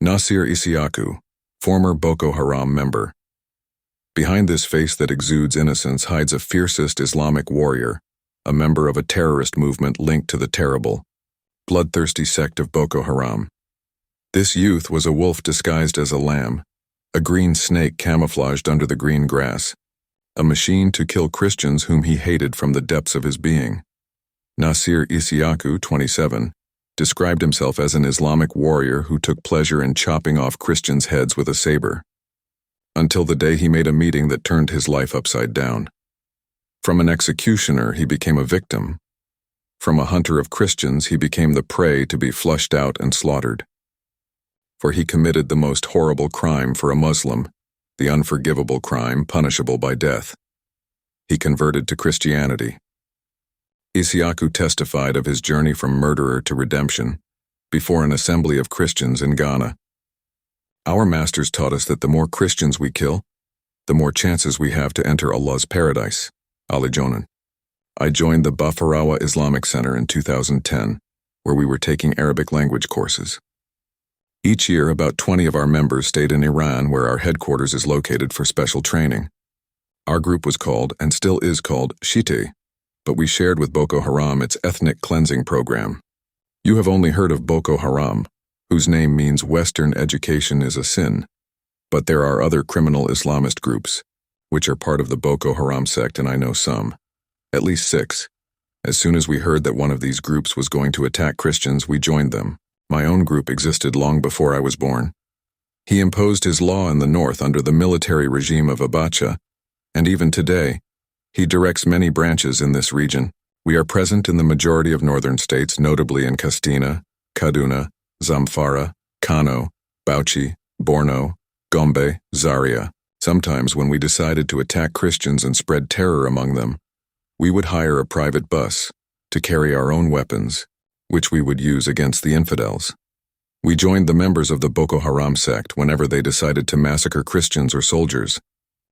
Nasir Isiaku, former Boko Haram member. Behind this face that exudes innocence hides a fiercest Islamic warrior, a member of a terrorist movement linked to the terrible, bloodthirsty sect of Boko Haram. This youth was a wolf disguised as a lamb, a green snake camouflaged under the green grass, a machine to kill Christians whom he hated from the depths of his being. Nasir Isiaku, 27, described himself as an Islamic warrior who took pleasure in chopping off Christians' heads with a saber, until the day he made a meeting that turned his life upside down. From an executioner, he became a victim. From a hunter of Christians, he became the prey to be flushed out and slaughtered. For he committed the most horrible crime for a Muslim, the unforgivable crime punishable by death. He converted to Christianity. Isiaku testified of his journey from murderer to redemption before an assembly of Christians in Ghana. Our masters taught us that the more Christians we kill, the more chances we have to enter Allah's paradise. Ali Jonan. I joined the Bafarawa Islamic Center in 2010, where we were taking Arabic language courses. Each year, about 20 of our members stayed in Iran, where our headquarters is located, for special training. Our group was called, and still is called, Shite, but we shared with Boko Haram its ethnic cleansing program. You have only heard of Boko Haram, whose name means Western education is a sin, but there are other criminal Islamist groups, which are part of the Boko Haram sect, and I know some, at least 6. As soon as we heard that one of these groups was going to attack Christians, we joined them. My own group existed long before I was born. He imposed his law in the north under the military regime of Abacha, and even today, he directs many branches in this region. We are present in the majority of northern states, notably in Kastina, Kaduna, Zamfara, Kano, Bauchi, Borno, Gombe, Zaria. Sometimes when we decided to attack Christians and spread terror among them, we would hire a private bus to carry our own weapons, which we would use against the infidels. We joined the members of the Boko Haram sect whenever they decided to massacre Christians or soldiers,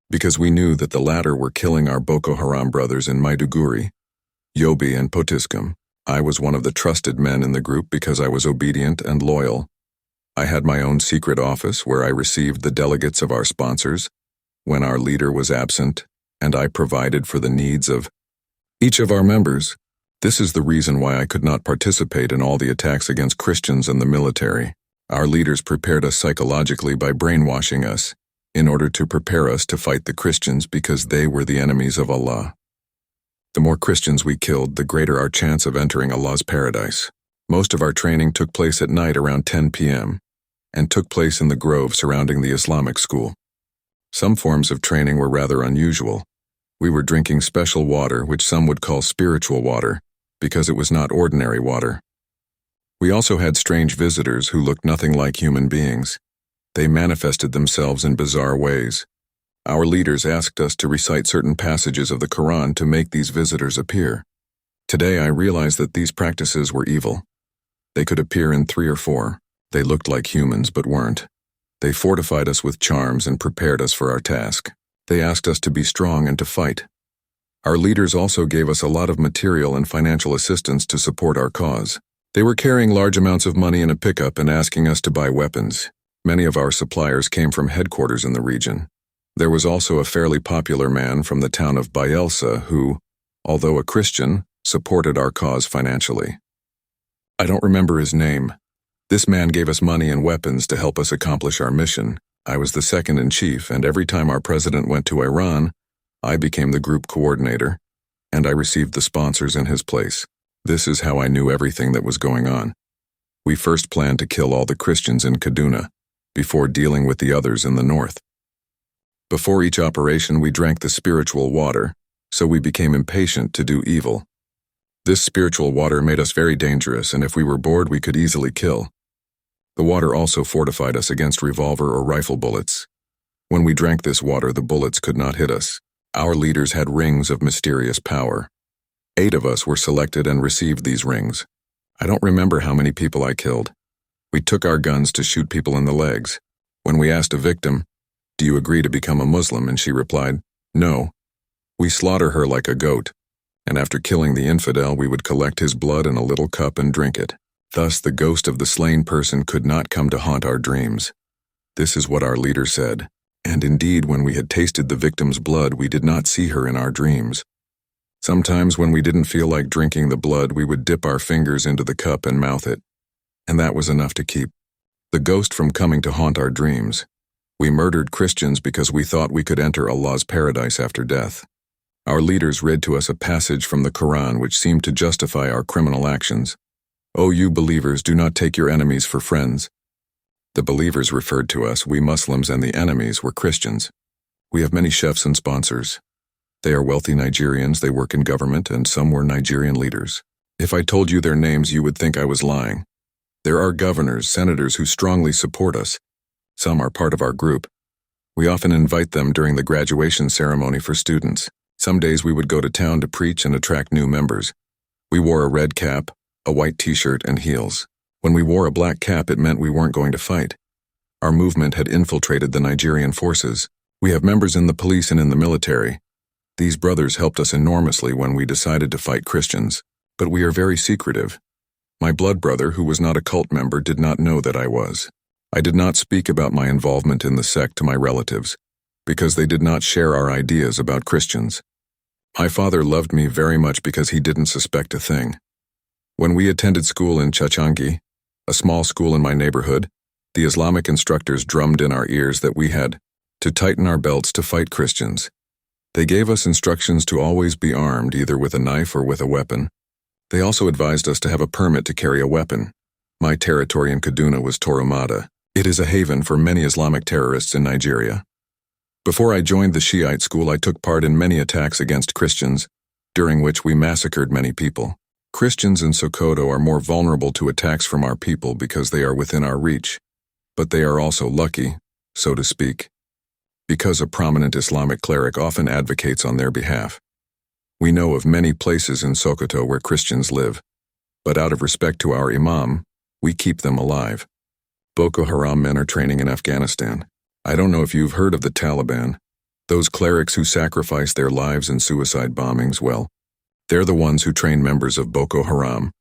because we knew that the latter were killing our Boko Haram brothers in Maiduguri, Yobe, and Potiskum. I was one of the trusted men in the group because I was obedient and loyal. I had my own secret office where I received the delegates of our sponsors when our leader was absent, and I provided for the needs of each of our members. This is the reason why I could not participate in all the attacks against Christians and the military. Our leaders prepared us psychologically by brainwashing us, in order to prepare us to fight the Christians because they were the enemies of Allah. The more Christians we killed, the greater our chance of entering Allah's paradise. Most of our training took place at night around 10 p.m. and took place in the grove surrounding the Islamic school. Some forms of training were rather unusual. We were drinking special water, which some would call spiritual water, because it was not ordinary water. We also had strange visitors who looked nothing like human beings. They manifested themselves in bizarre ways. Our leaders asked us to recite certain passages of the Quran to make these visitors appear. Today I realize that these practices were evil. They could appear in 3 or 4. They looked like humans but weren't. They fortified us with charms and prepared us for our task. They asked us to be strong and to fight. Our leaders also gave us a lot of material and financial assistance to support our cause. They were carrying large amounts of money in a pickup and asking us to buy weapons. Many of our suppliers came from headquarters in the region. There was also a fairly popular man from the town of Bielsa who, although a Christian, supported our cause financially. I don't remember his name. This man gave us money and weapons to help us accomplish our mission. I was the second-in-chief, and every time our president went to Iran, I became the group coordinator, and I received the sponsors in his place. This is how I knew everything that was going on. We first planned to kill all the Christians in Kaduna, before dealing with the others in the north. Before each operation, we drank the spiritual water, so we became impatient to do evil. This spiritual water made us very dangerous, and if we were bored, we could easily kill. The water also fortified us against revolver or rifle bullets. When we drank this water, the bullets could not hit us. Our leaders had rings of mysterious power. 8 of us were selected and received these rings. I don't remember how many people I killed. We took our guns to shoot people in the legs. When we asked a victim, "Do you agree to become a Muslim?" and she replied, "No," we slaughter her like a goat, and after killing the infidel, we would collect his blood in a little cup and drink it. Thus, the ghost of the slain person could not come to haunt our dreams. This is what our leader said. And indeed, when we had tasted the victim's blood, we did not see her in our dreams. Sometimes when we didn't feel like drinking the blood, we would dip our fingers into the cup and mouth it. And that was enough to keep the ghost from coming to haunt our dreams. We murdered Christians because we thought we could enter Allah's paradise after death. Our leaders read to us a passage from the Quran which seemed to justify our criminal actions. "O you believers, do not take your enemies for friends." The believers referred to us, we Muslims, and the enemies were Christians. We have many chefs and sponsors. They are wealthy Nigerians, they work in government, and some were Nigerian leaders. If I told you their names, you would think I was lying. There are governors, senators who strongly support us. Some are part of our group. We often invite them during the graduation ceremony for students. Some days we would go to town to preach and attract new members. We wore a red cap, a white t-shirt, and heels. When we wore a black cap, it meant we weren't going to fight. Our movement had infiltrated the Nigerian forces. We have members in the police and in the military. These brothers helped us enormously when we decided to fight Christians, but we are very secretive. My blood brother, who was not a cult member, did not know that I was. I did not speak about my involvement in the sect to my relatives, because they did not share our ideas about Christians. My father loved me very much because he didn't suspect a thing. When we attended school in Chachangi, a small school in my neighborhood, the Islamic instructors drummed in our ears that we had to tighten our belts to fight Christians. They gave us instructions to always be armed, either with a knife or with a weapon. They also advised us to have a permit to carry a weapon. My territory in Kaduna was Toromada. It is a haven for many Islamic terrorists in Nigeria. Before I joined the Shiite school, I took part in many attacks against Christians, during which we massacred many people. Christians in Sokoto are more vulnerable to attacks from our people because they are within our reach. But they are also lucky, so to speak, because a prominent Islamic cleric often advocates on their behalf. We know of many places in Sokoto where Christians live, but out of respect to our imam, we keep them alive. Boko Haram men are training in Afghanistan. I don't know if you've heard of the Taliban. Those clerics who sacrifice their lives in suicide bombings, well, they're the ones who train members of Boko Haram.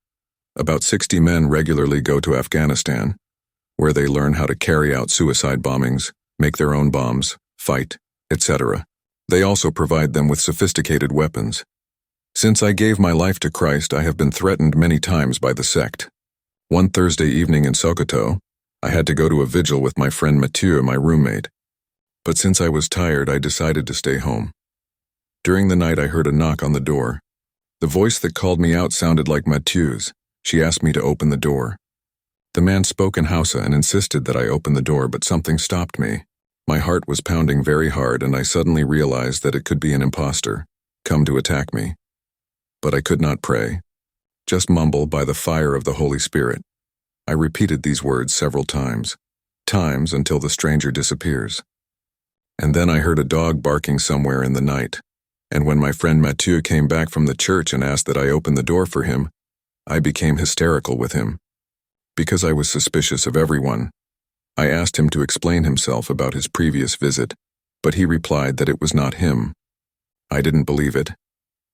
About 60 men regularly go to Afghanistan, where they learn how to carry out suicide bombings, make their own bombs, fight, etc. They also provide them with sophisticated weapons. Since I gave my life to Christ, I have been threatened many times by the sect. One Thursday evening in Sokoto, I had to go to a vigil with my friend Mathieu, my roommate. But since I was tired, I decided to stay home. During the night, I heard a knock on the door. The voice that called me out sounded like Mathieu's. She asked me to open the door. The man spoke in Hausa and insisted that I open the door, but something stopped me. My heart was pounding very hard, and I suddenly realized that it could be an imposter, come to attack me. But I could not pray, just mumble, "By the fire of the Holy Spirit." I repeated these words several times until the stranger disappears. And then I heard a dog barking somewhere in the night, and when my friend Mathieu came back from the church and asked that I open the door for him, I became hysterical with him. Because I was suspicious of everyone, I asked him to explain himself about his previous visit, but he replied that it was not him. I didn't believe it.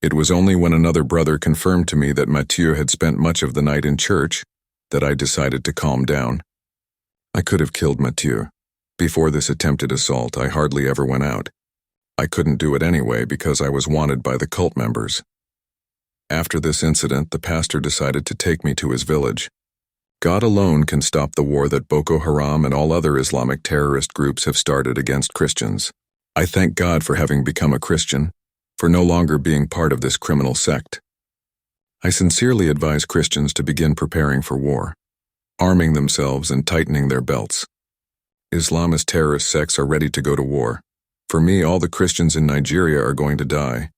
It was only when another brother confirmed to me that Mathieu had spent much of the night in church that I decided to calm down. I could have killed Mathieu. Before this attempted assault, I hardly ever went out. I couldn't do it anyway because I was wanted by the cult members. After this incident, the pastor decided to take me to his village. God alone can stop the war that Boko Haram and all other Islamic terrorist groups have started against Christians. I thank God for having become a Christian, for no longer being part of this criminal sect. I sincerely advise Christians to begin preparing for war, arming themselves and tightening their belts. Islamist terrorist sects are ready to go to war. For me, all the Christians in Nigeria are going to die.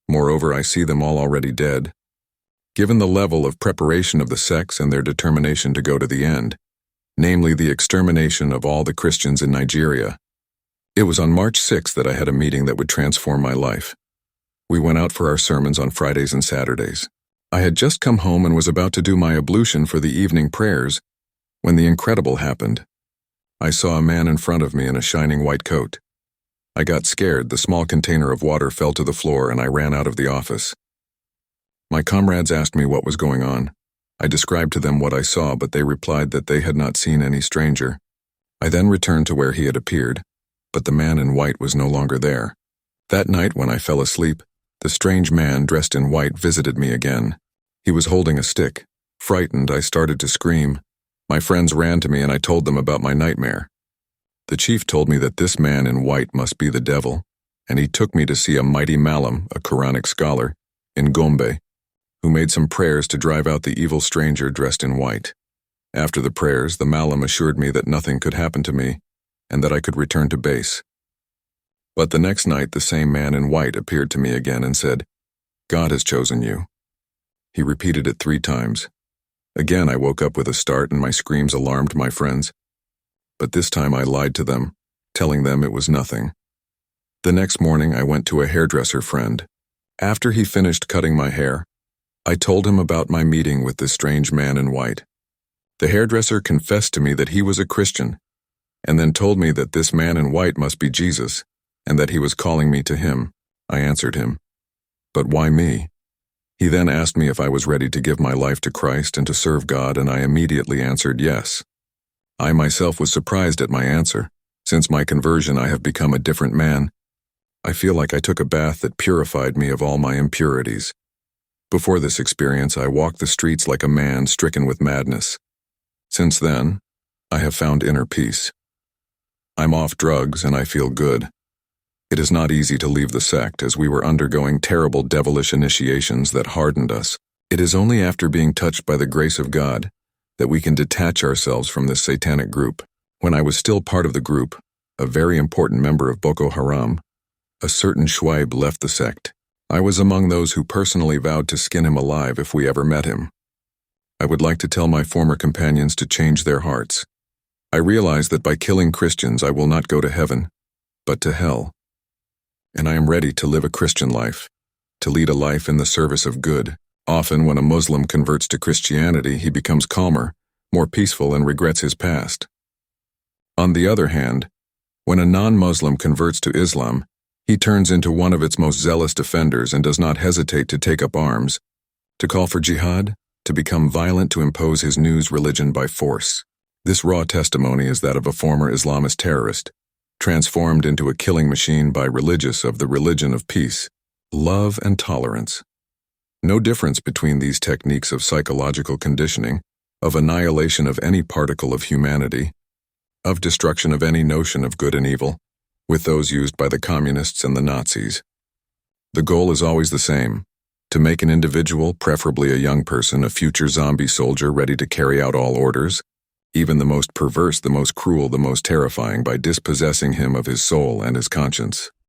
Moreover, I see them all already dead. Given the level of preparation of the sects and their determination to go to the end, namely the extermination of all the Christians in Nigeria, it was on March 6th that I had a meeting that would transform my life. We went out for our sermons on Fridays and Saturdays. I had just come home and was about to do my ablution for the evening prayers when the incredible happened. I saw a man in front of me in a shining white coat. I got scared, the small container of water fell to the floor, and I ran out of the office. My comrades asked me what was going on. I described to them what I saw, but they replied that they had not seen any stranger. I then returned to where he had appeared, but the man in white was no longer there. That night when I fell asleep, the strange man dressed in white visited me again. He was holding a stick. Frightened, I started to scream. My friends ran to me and I told them about my nightmare. The chief told me that this man in white must be the devil, and he took me to see a mighty Malam, a Quranic scholar, in Gombe, who made some prayers to drive out the evil stranger dressed in white. After the prayers, the Malam assured me that nothing could happen to me, and that I could return to base. But the next night, the same man in white appeared to me again and said, "God has chosen you." He repeated it 3 times. Again, I woke up with a start and my screams alarmed my friends. But this time I lied to them, telling them it was nothing. The next morning, I went to a hairdresser friend. After he finished cutting my hair, I told him about my meeting with this strange man in white. The hairdresser confessed to me that he was a Christian, and then told me that this man in white must be Jesus, and that he was calling me to him. I answered him. But why me? He then asked me if I was ready to give my life to Christ and to serve God, and I immediately answered yes. I myself was surprised at my answer. Since my conversion, I have become a different man. I feel like I took a bath that purified me of all my impurities. Before this experience, I walked the streets like a man stricken with madness. Since then, I have found inner peace. I'm off drugs and I feel good. It is not easy to leave the sect, as we were undergoing terrible devilish initiations that hardened us. It is only after being touched by the grace of God that we can detach ourselves from this satanic group. When I was still part of the group, a very important member of Boko Haram, a certain Shuaib left the sect. I was among those who personally vowed to skin him alive if we ever met him. I would like to tell my former companions to change their hearts. I realize that by killing Christians I will not go to heaven, but to hell. And I am ready to live a Christian life, to lead a life in the service of good. Often when a Muslim converts to Christianity, he becomes calmer, more peaceful, and regrets his past. On the other hand, when a non-Muslim converts to Islam, he turns into one of its most zealous defenders and does not hesitate to take up arms, to call for jihad, to become violent, to impose his new religion by force. This raw testimony is that of a former Islamist terrorist, transformed into a killing machine by religious of the religion of peace, love, and tolerance. No difference between these techniques of psychological conditioning, of annihilation of any particle of humanity, of destruction of any notion of good and evil, with those used by the communists and the Nazis. The goal is always the same: to make an individual, preferably a young person, a future zombie soldier ready to carry out all orders, even the most perverse, the most cruel, the most terrifying, by dispossessing him of his soul and his conscience.